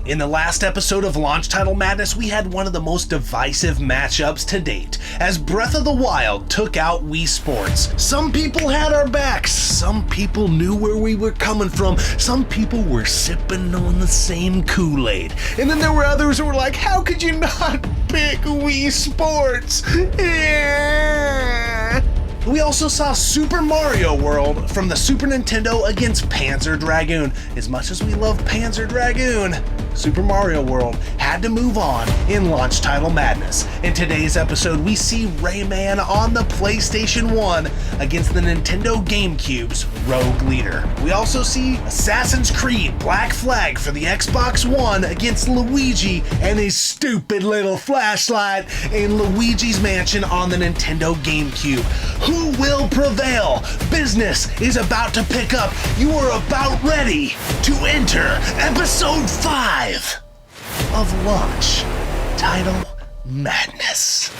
In the last episode of Launch Title Madness, we had one of the most divisive matchups to date, as Breath of the Wild took out Wii Sports. Some people had our backs, some people knew where we were coming from, some people were sipping on the same Kool-Aid, and then there were others who were like, how could you not pick Wii Sports? Yeah. We also saw Super Mario World from the Super Nintendo against Panzer Dragoon. As much as we love Panzer Dragoon, Super Mario World had to move on in Launch Title Madness. In today's episode, we see Rayman on the PlayStation 1 against the Nintendo GameCube's Rogue Leader. We also see Assassin's Creed Black Flag for the Xbox One against Luigi and his stupid little flashlight in Luigi's Mansion on the Nintendo GameCube. Who will prevail? Business is about to pick up. You are about ready to enter episode 5 of Launch Title Madness.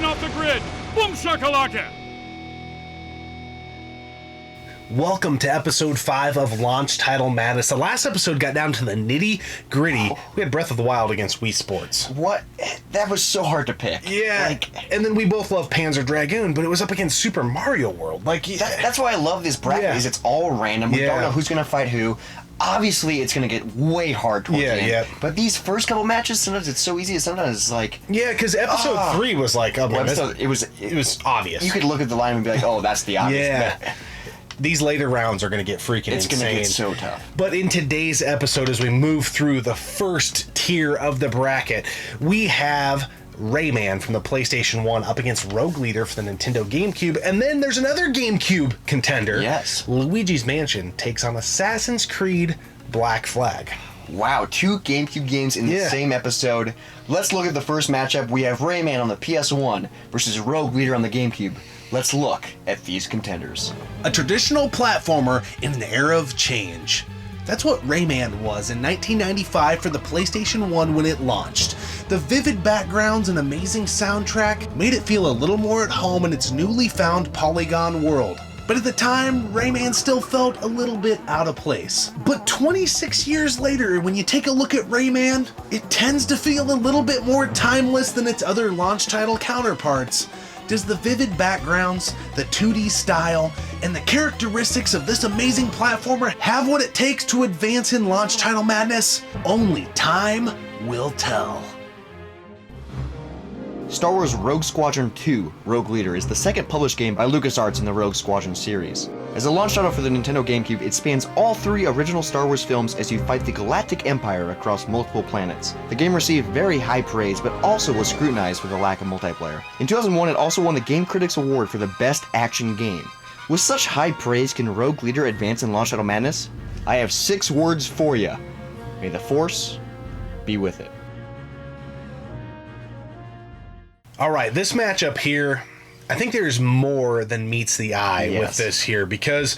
Off the grid. Boom shakalaka. Welcome to episode 5 of Launch Title Madness. The last episode got down to the nitty gritty. We had Breath of the Wild against Wii Sports. What? That was so hard to pick. Yeah. And then we both love Panzer Dragoon, but it was up against Super Mario World. That's why I love this bracket. Is it's all random. We don't know who's gonna fight who. Obviously, it's going to get way hard towards the end. Yeah. But these first couple matches, sometimes it's so easy, and sometimes it's like... Yeah, because episode 3 was like... Oh, man, it was obvious. You could look at the line and be like, oh, that's the obvious. Yeah. These later rounds are going to get freaking insane. It's going to get so tough. But in today's episode, as we move through the first tier of the bracket, we have Rayman from the PlayStation 1 up against Rogue Leader for the Nintendo GameCube, and then there's another GameCube contender. Yes. Luigi's Mansion takes on Assassin's Creed Black Flag. Wow, 2 GameCube games in the same episode. Let's look at the first matchup. We have Rayman on the PS1 versus Rogue Leader on the GameCube. Let's look at these contenders. A traditional platformer in an era of change. That's what Rayman was in 1995 for the PlayStation 1 when it launched. The vivid backgrounds and amazing soundtrack made it feel a little more at home in its newly found polygon world. But at the time, Rayman still felt a little bit out of place. But 26 years later, when you take a look at Rayman, it tends to feel a little bit more timeless than its other launch title counterparts. Does the vivid backgrounds, the 2D style, and the characteristics of this amazing platformer have what it takes to advance in Launch Title Madness? Only time will tell. Star Wars Rogue Squadron 2 Rogue Leader is the second published game by LucasArts in the Rogue Squadron series. As a launch title for the Nintendo GameCube, it spans all 3 original Star Wars films as you fight the Galactic Empire across multiple planets. The game received very high praise, but also was scrutinized for the lack of multiplayer. In 2001, it also won the Game Critics Award for the Best Action Game. With such high praise, can Rogue Leader advance in Launch Title Madness? I have 6 words for you. May the Force be with it. All right, this matchup here, I think there's more than meets the eye with this here because,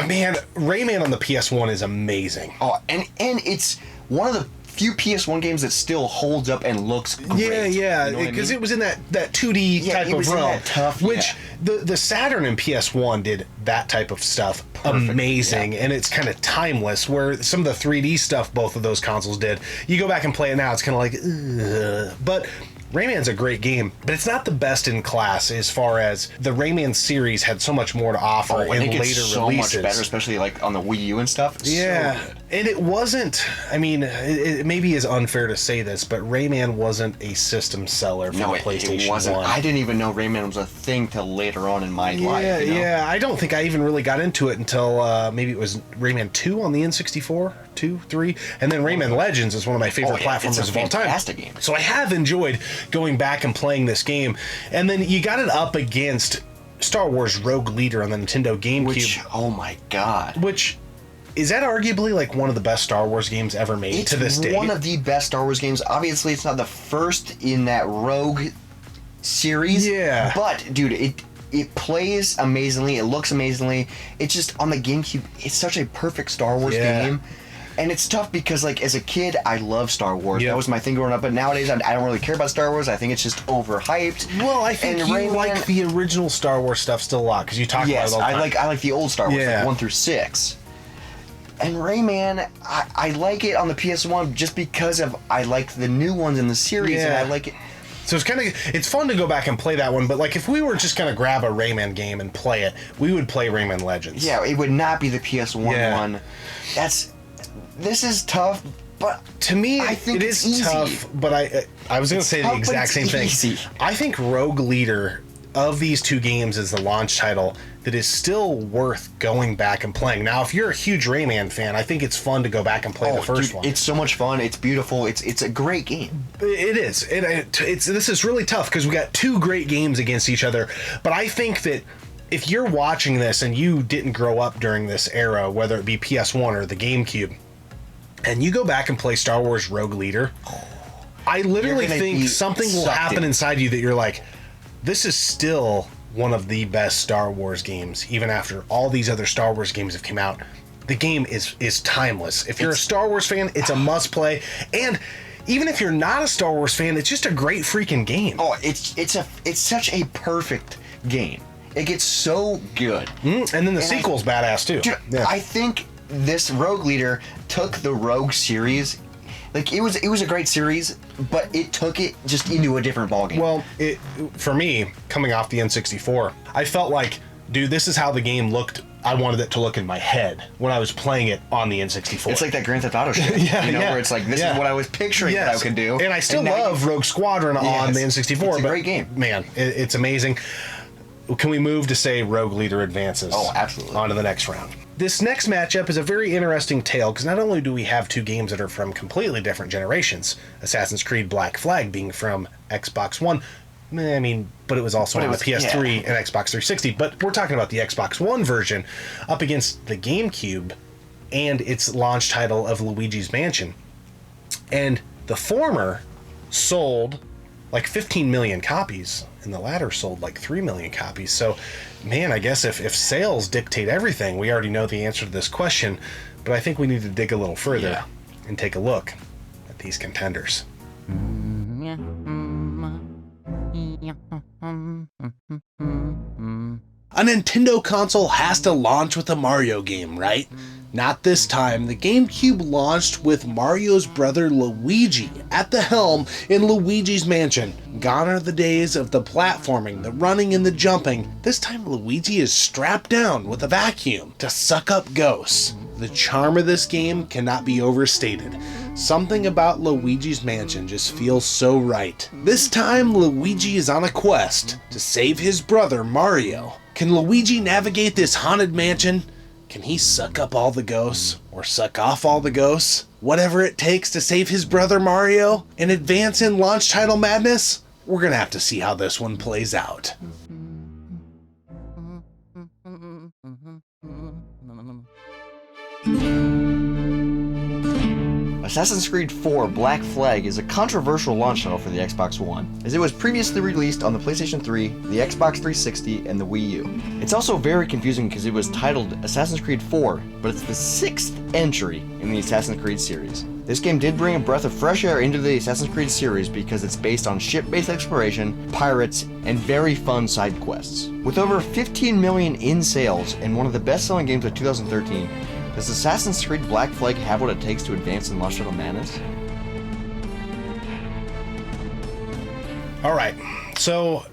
man, Rayman on the PS1 is amazing. Oh, and it's one of the few PS1 games that still holds up and looks great. Yeah, because it was in that 2D type of realm, which the Saturn and PS1 did that type of stuff amazing, and it's kind of timeless, where some of the 3D stuff both of those consoles did, you go back and play it now, it's kind of like, ugh. But Rayman's a great game, but it's not the best in class as far as the Rayman series had so much more to offer in later releases. So much better, especially like on the Wii U and stuff. Yeah, so and it wasn't, I mean, it maybe is unfair to say this, but Rayman wasn't a system seller for the PlayStation it wasn't. 1. I didn't even know Rayman was a thing till later on in my life. You know? Yeah, I don't think I even really got into it until maybe it was Rayman 2 on the N64. 2, 3, and then Rayman Legends is one of my favorite platformers of all time. Fantastic game. So I have enjoyed going back and playing this game, and then you got it up against Star Wars Rogue Leader on the Nintendo GameCube. Which, oh my god. Which, is that arguably like one of the best Star Wars games ever made to this day? It's one of the best Star Wars games. Obviously, it's not the first in that Rogue series. Yeah. But, dude, It plays amazingly. It looks amazingly. It's just on the GameCube. It's such a perfect Star Wars game. And it's tough because, like, as a kid, I love Star Wars. That was my thing growing up. But nowadays, I don't really care about Star Wars. I think it's just overhyped. Well, I think you Rayman, like the original Star Wars stuff still a lot because you talk about it all the time. I like the old Star Wars, like 1 through 6. And Rayman, I like it on the PS1 just because I like the new ones in the series, and I like it. So it's fun to go back and play that one, but like if we were just gonna grab a Rayman game and play it, we would play Rayman Legends. Yeah, it would not be the PS1 one. This is tough, but to me, I think it it's is easy. tough. But I was gonna say the exact same thing. I think Rogue Leader of these two games is the launch title that is still worth going back and playing. Now, if you're a huge Rayman fan, I think it's fun to go back and play the first one. It's so much fun. It's beautiful. It's a great game. It is. This is really tough because we got two great games against each other. But I think that if you're watching this and you didn't grow up during this era, whether it be PS1 or the GameCube, and you go back and play Star Wars Rogue Leader, I literally think something will happen inside you that you're like, this is still one of the best Star Wars games, even after all these other Star Wars games have come out. The game is timeless. If you're a Star Wars fan, it's a must play. And even if you're not a Star Wars fan, it's just a great freaking game. Oh, it's such a perfect game. It gets so good. And then the sequel's badass too. Dude, I think this Rogue Leader took the Rogue series. Like, it was a great series, but it took it just into a different ballgame. Well, for me, coming off the N64, I felt like, dude, this is how the game looked. I wanted it to look in my head when I was playing it on the N64. It's like that Grand Theft Auto shit, where it's like, this is what I was picturing that I could do. And I still love Rogue Squadron on the N64. It's a great game. Man, it's amazing. Can we move to, say, Rogue Leader advances? Oh, absolutely. On to the next round. This next matchup is a very interesting tale because not only do we have two games that are from completely different generations, Assassin's Creed Black Flag being from Xbox One, but it was also on the PS3 and Xbox 360, but we're talking about the Xbox One version up against the GameCube and its launch title of Luigi's Mansion. And the former sold like 15 million copies, and the latter sold like 3 million copies. So, man, I guess if sales dictate everything, we already know the answer to this question, but I think we need to dig a little further and take a look at these contenders. A Nintendo console has to launch with a Mario game, right? Not this time. The GameCube launched with Mario's brother Luigi at the helm in Luigi's Mansion. Gone are the days of the platforming, the running, and the jumping. This time Luigi is strapped down with a vacuum to suck up ghosts. The charm of this game cannot be overstated. Something about Luigi's Mansion just feels so right. This time Luigi is on a quest to save his brother Mario. Can Luigi navigate this haunted mansion? Can he suck up all the ghosts, or suck off all the ghosts? Whatever it takes to save his brother Mario and advance in launch title madness? We're gonna have to see how this one plays out. Assassin's Creed 4 Black Flag is a controversial launch title for the Xbox One, as it was previously released on the PlayStation 3, the Xbox 360, and the Wii U. It's also very confusing because it was titled Assassin's Creed 4, but it's the 6th entry in the Assassin's Creed series. This game did bring a breath of fresh air into the Assassin's Creed series because it's based on ship-based exploration, pirates, and very fun side quests. With over 15 million in sales and one of the best-selling games of 2013, does Assassin's Creed Black Flag have what it takes to advance in launch title madness? Alright, so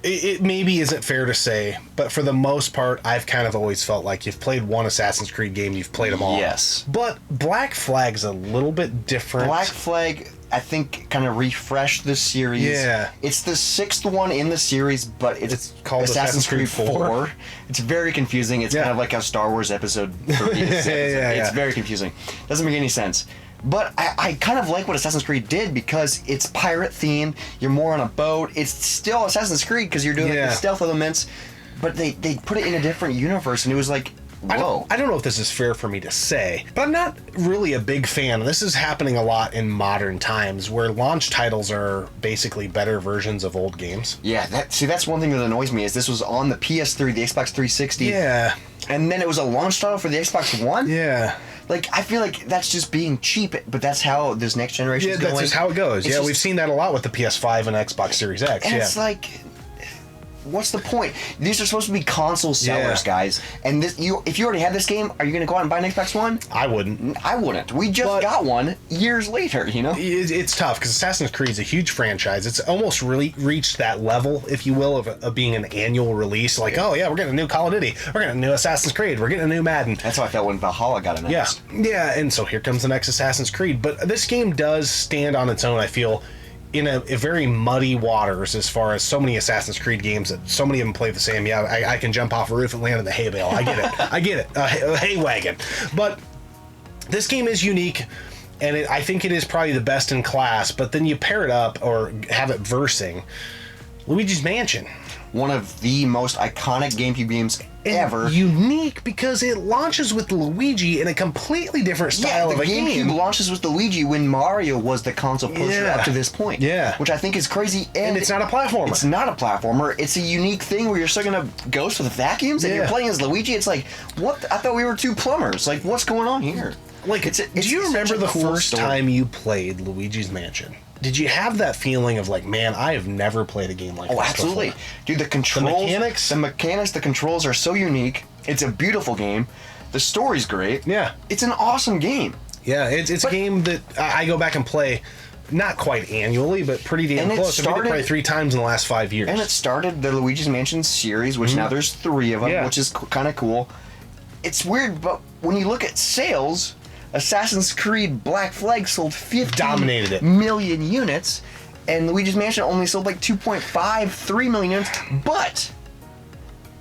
it maybe isn't fair to say, but for the most part, I've kind of always felt like you've played one Assassin's Creed game, you've played them all. Yes. But Black Flag's a little bit different. Black Flag, I think, kind of refreshed the series. Yeah. It's the 6th one in the series, but it's called Assassin's Creed 4. It's very confusing. It's kind of like a Star Wars episode 30. It's very confusing. Doesn't make any sense. But I kind of like what Assassin's Creed did because it's pirate themed. You're more on a boat. It's still Assassin's Creed because you're doing like the stealth elements, but they put it in a different universe, and it was like I don't know if this is fair for me to say, but I'm not really a big fan. This is happening a lot in modern times where launch titles are basically better versions of old games. Yeah, that's one thing that annoys me is this was on the PS3, the Xbox 360. Yeah. And then it was a launch title for the Xbox One? Yeah. Like, I feel like that's just being cheap, but that's how this next generation is going. Yeah, that's just how it goes. We've seen that a lot with the PS5 and Xbox Series X. And it's like, what's the point? These are supposed to be console sellers, guys. And if you already have this game, are you going to go out and buy an Xbox One? I wouldn't. I wouldn't. We just got one years later, you know? It's tough because Assassin's Creed is a huge franchise. It's almost really reached that level, if you will, of being an annual release. Like, oh yeah, we're getting a new Call of Duty. We're getting a new Assassin's Creed. We're getting a new Madden. That's how I felt when Valhalla got announced. Yeah, and so here comes the next Assassin's Creed. But this game does stand on its own, I feel, in a very muddy waters as far as so many Assassin's Creed games that so many of them play the same. Yeah, I can jump off a roof and land in the hay bale. I get it. I get it. A hay wagon. But this game is unique, and I think it is probably the best in class. But then you pair it up or have it versing Luigi's Mansion. One of the most iconic GameCube games ever. Unique because it launches with Luigi in a completely different style of a game. The GameCube launches with Luigi when Mario was the console pusher up to this point. Yeah. Which I think is crazy. And it's not a platformer. It's not a platformer. It's a unique thing where you're still going to ghost with vacuums and you're playing as Luigi. It's like, what? I thought we were two plumbers. Like, what's going on here? Like, do you remember the first time you played Luigi's Mansion? Did you have that feeling of like, man, I have never played a game like this absolutely. before? Dude, the controls, the controls are so unique. It's a beautiful game. The story's great. Yeah. It's an awesome game. Yeah, it's a game that I go back and play, not quite annually, but pretty damn close. I've played it probably 3 times in the last 5 years. And it started the Luigi's Mansion series, which now there's 3 of them, which is kind of cool. It's weird, but when you look at sales, Assassin's Creed Black Flag sold 50 million units, and Luigi's Mansion only sold like 2.53 million units. But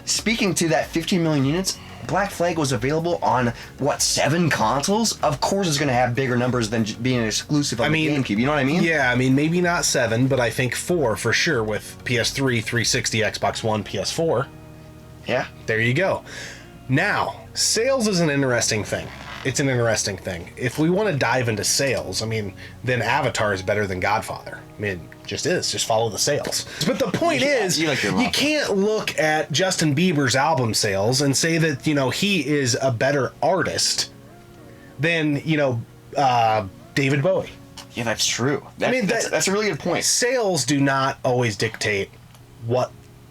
speaking to that 15 million units, Black Flag was available on 7 consoles? Of course it's going to have bigger numbers than being an exclusive on the GameCube. You know what I mean? Yeah, I mean, maybe not 7, but I think 4 for sure with PS3, 360, Xbox One, PS4. Yeah. There you go. Now, sales is an interesting thing. It's an interesting thing. If we want to dive into sales, I mean, then Avatar is better than Godfather. I mean, it just is. Just follow the sales. But the point is, you can't look at Justin Bieber's album sales and say that, he is a better artist than, David Bowie. Yeah, that's true. That's a really good point. Sales do not always dictate what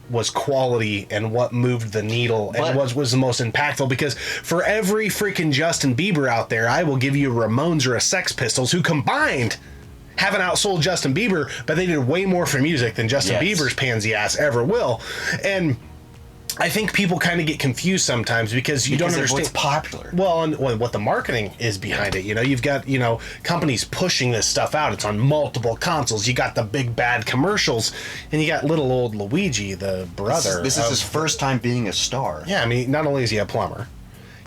was quality and what moved the needle and was the most impactful, because for every freaking Justin Bieber out there, I will give you a Ramones or a Sex Pistols who combined haven't outsold Justin Bieber, but they did way more for music than Justin Bieber's pansy ass ever will. And I think people kind of get confused sometimes because you don't understand what's popular. Well, and what the marketing is behind it. You've got, companies pushing this stuff out. It's on multiple consoles. You got the big bad commercials, and you got little old Luigi, the brother. This is his first time being a star. Yeah, I mean, not only is he a plumber,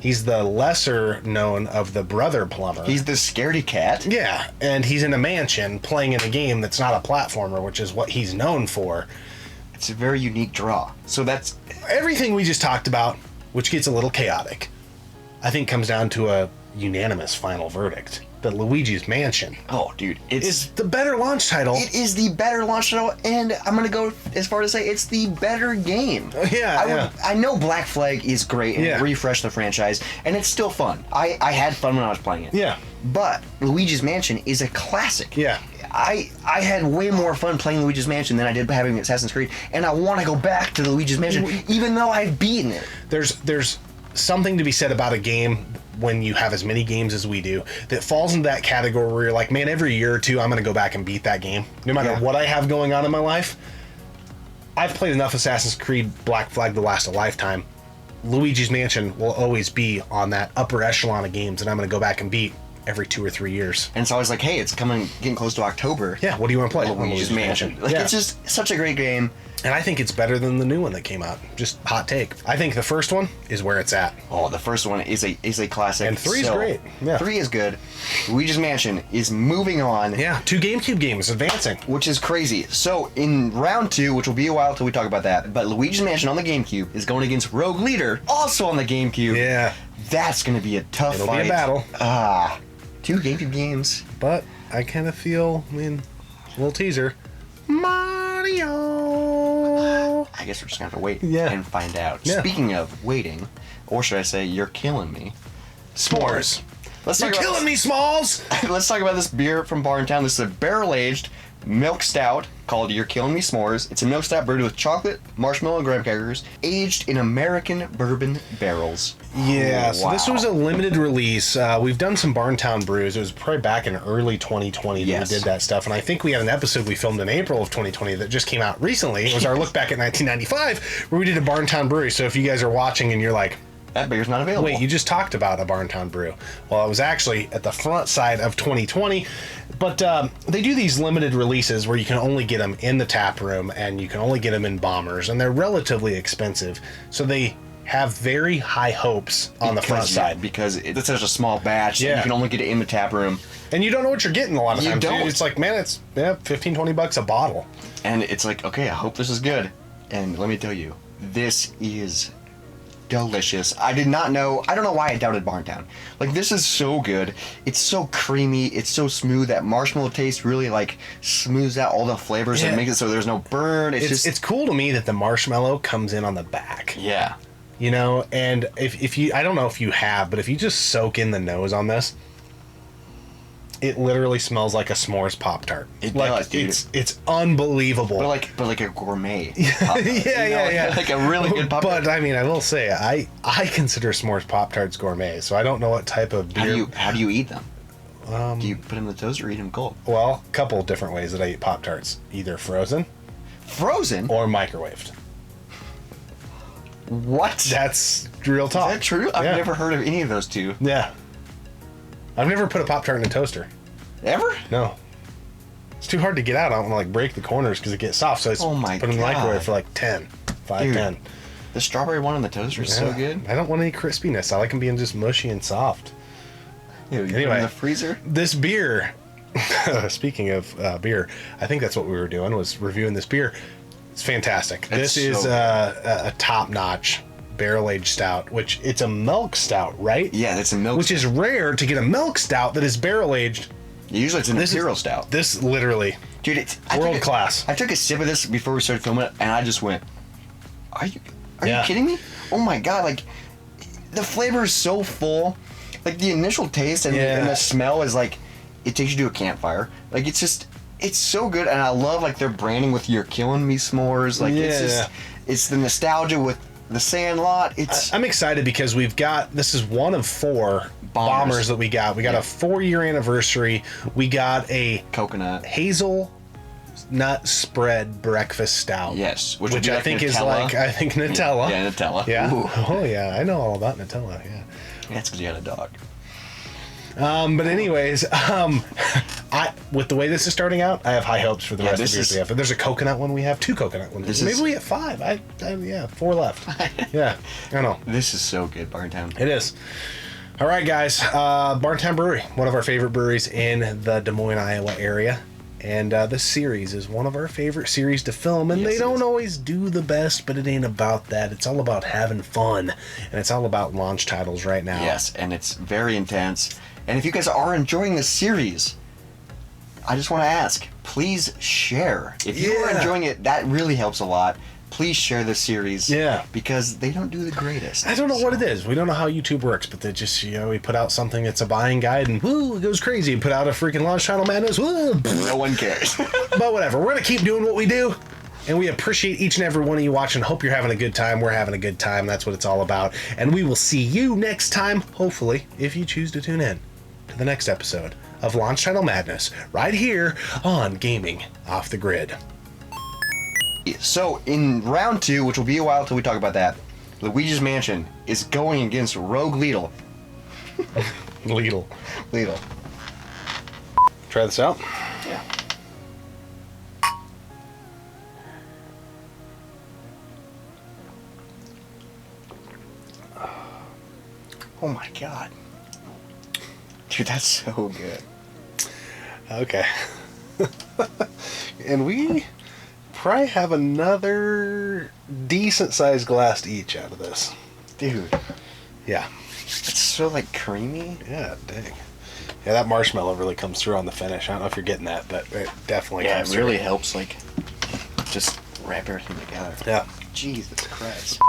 he's the lesser known of the brother plumber. He's the scaredy cat. Yeah, and he's in a mansion playing in a game that's not a platformer, which is what he's known for. It's a very unique draw. So that's everything we just talked about, which gets a little chaotic, I think comes down to a unanimous final verdict. That Luigi's Mansion. Oh, dude. It's the better launch title. It is the better launch title, and I'm going to go as far to say it's the better game. I know Black Flag is great and refreshed the franchise, and it's still fun. I had fun when I was playing it. Yeah. But Luigi's Mansion is a classic. Yeah. I had way more fun playing Luigi's Mansion than I did having Assassin's Creed, and I want to go back to the Luigi's Mansion, even though I've beaten it. There's something to be said about a game when you have as many games as we do that falls into that category where you're like, man, every year or two I'm going to go back and beat that game. No matter what I have going on in my life. I've played enough Assassin's Creed Black Flag to last a lifetime. Luigi's Mansion will always be on that upper echelon of games that I'm going to go back and beat every 2 or 3 years. And it's always like, hey, it's getting close to October. Yeah, what do you want to play? Luigi's Mansion. It's just such a great game. And I think it's better than the new one that came out. Just hot take. I think the first one is where it's at. Oh, the first one is a classic. And 3 is great. Yeah. 3 is good. Luigi's Mansion is moving on. Yeah, 2 GameCube games advancing. Which is crazy. So in round 2, which will be a while till we talk about that, but Luigi's Mansion on the GameCube is going against Rogue Leader, also on the GameCube. Yeah. That's going to be a tough It'll fight. be a battle. 2 GameCube games. But I kind of feel, a little teaser. Mario. I guess we're just going to have to wait Yeah. and find out. Yeah. Speaking of waiting, or should I say, you're killing me. S'mores. Let's You're talk about killing me, Smalls. Let's talk about this beer from Barntown. This is a barrel-aged milk stout called You're Killing Me S'mores. It's a milk stout brewed with chocolate, marshmallow, and graham crackers, aged in American bourbon barrels. Yeah, so Wow. this was a limited release. We've done some Barntown brews. It was probably back in early 2020 that Yes. we did that stuff. And I think we had an episode we filmed in April of 2020 that just came out recently. It was our look back at 1995 where we did a Barntown brewery. So if you guys are watching and you're like, That beer's not available. wait, you just talked about a Barntown brew. Well, it was actually at the front side of 2020. But they do these limited releases where you can only get them in the tap room and you can only get them in bombers. And they're relatively expensive. So they have very high hopes on the front side. Because it's such a small batch, Yeah. and you can only get it in the tap room. And you don't know what you're getting a lot of You times. don't. Dude. It's like, man, it's $15-20 a bottle. And it's like, okay, I hope this is good. And let me tell you, this is delicious. I don't know why I doubted Barntown. Like, this is so good. It's so creamy. It's so smooth. That marshmallow taste really, like, smooths out all the flavors Yeah. and makes it so there's no burn. It's cool to me that the marshmallow comes in on the back. Yeah. You know, and if you, I don't know if you have, but if you just soak in the nose on this, it literally smells like a s'mores Pop-Tart. It like, does, dude. It's unbelievable. But like a gourmet. Yeah. Like a really good pop. But I mean, I will say, I consider s'mores Pop-Tarts gourmet, so I don't know what type of beer. How do you eat them? Do you put them in the toaster or eat them cold? Well, a couple of different ways that I eat Pop-Tarts. Either frozen Frozen? or microwaved. What? That's real talk. Is that true? I've Yeah. never heard of any of those two. Yeah. I've never put a Pop-Tart in a toaster. Ever? No. It's too hard to get out. I don't want to like break the corners because it gets soft. So it's Oh my put in the God. microwave for like 5, Dude, 10. The strawberry one in the toaster is so Yeah. good. I don't want any crispiness. I like them being just mushy and soft. Dude, you put it Anyway. in the freezer. This beer, speaking of beer, I think that's what we were doing, was reviewing this beer. It's fantastic. It's This is so a top-notch barrel-aged stout, which it's a milk stout, right? Yeah, it's a milk. Which is rare to get a milk stout that is barrel-aged. Usually it's an This is- imperial stout. This literally, Dude, I world took a- class. I took a sip of this before we started filming it, and I just went, "Are you Yeah. kidding me? Oh my God!" Like, the flavor is so full. Like, the initial taste and, Yeah. and the smell is like, it takes you to a campfire. Like, it's so good, and I love like their branding with "You're Killing Me" s'mores. Like, it's the nostalgia with the Sandlot. I'm excited because this is one of 4 bombers that we got. We got a 4-year anniversary. We got a coconut. hazelnut spread breakfast stout. Yes, which would be I like think is Nutella. like Nutella. Yeah, Nutella. Yeah. Ooh. Oh yeah, I know all about Nutella. Yeah. That's because you had a dog. But anyways, with the way this is starting out, I have high hopes for the rest of this the beers is- we have. There's a coconut one we have, 2 coconut ones. This Maybe is- we have 5. 4 left. Yeah, I know. This is so good, Barntown. It is. All right, guys. Barntown Brewery, one of our favorite breweries in the Des Moines, Iowa area. And this series is one of our favorite series to film. And Yes, they it don't is. always do the best, but it ain't about that. It's all about having fun. And it's all about launch titles right now. Yes, and it's very intense. And if you guys are enjoying this series, I just want to ask, please share. If you are Yeah. enjoying it, that really helps a lot. Please share this series. Yeah. Because they don't do the greatest. I don't know what it is. We don't know how YouTube works, but they just, we put out something that's a buying guide and woo, it goes crazy. Put out a freaking launch title madness, woo. No one cares. But whatever, we're going to keep doing what we do. And we appreciate each and every one of you watching. Hope you're having a good time. We're having a good time. That's what it's all about. And we will see you next time, hopefully, if you choose to tune in to the next episode of Launch Title Madness, right here on Gaming Off the Grid. So, in round 2, which will be a while till we talk about that, Luigi's Mansion is going against Rogue Leader. Lidl. Leader. Try this out. Yeah. Oh my god. Dude, that's so good. Okay. And we probably have another decent sized glass each out of this. Dude, Yeah. it's so, like, creamy. Yeah, dang. Yeah, that marshmallow really comes through on the finish. I don't know if you're getting that, but it definitely Yeah, comes it really through. helps, like, just wrap everything together. Yeah. Jesus Christ.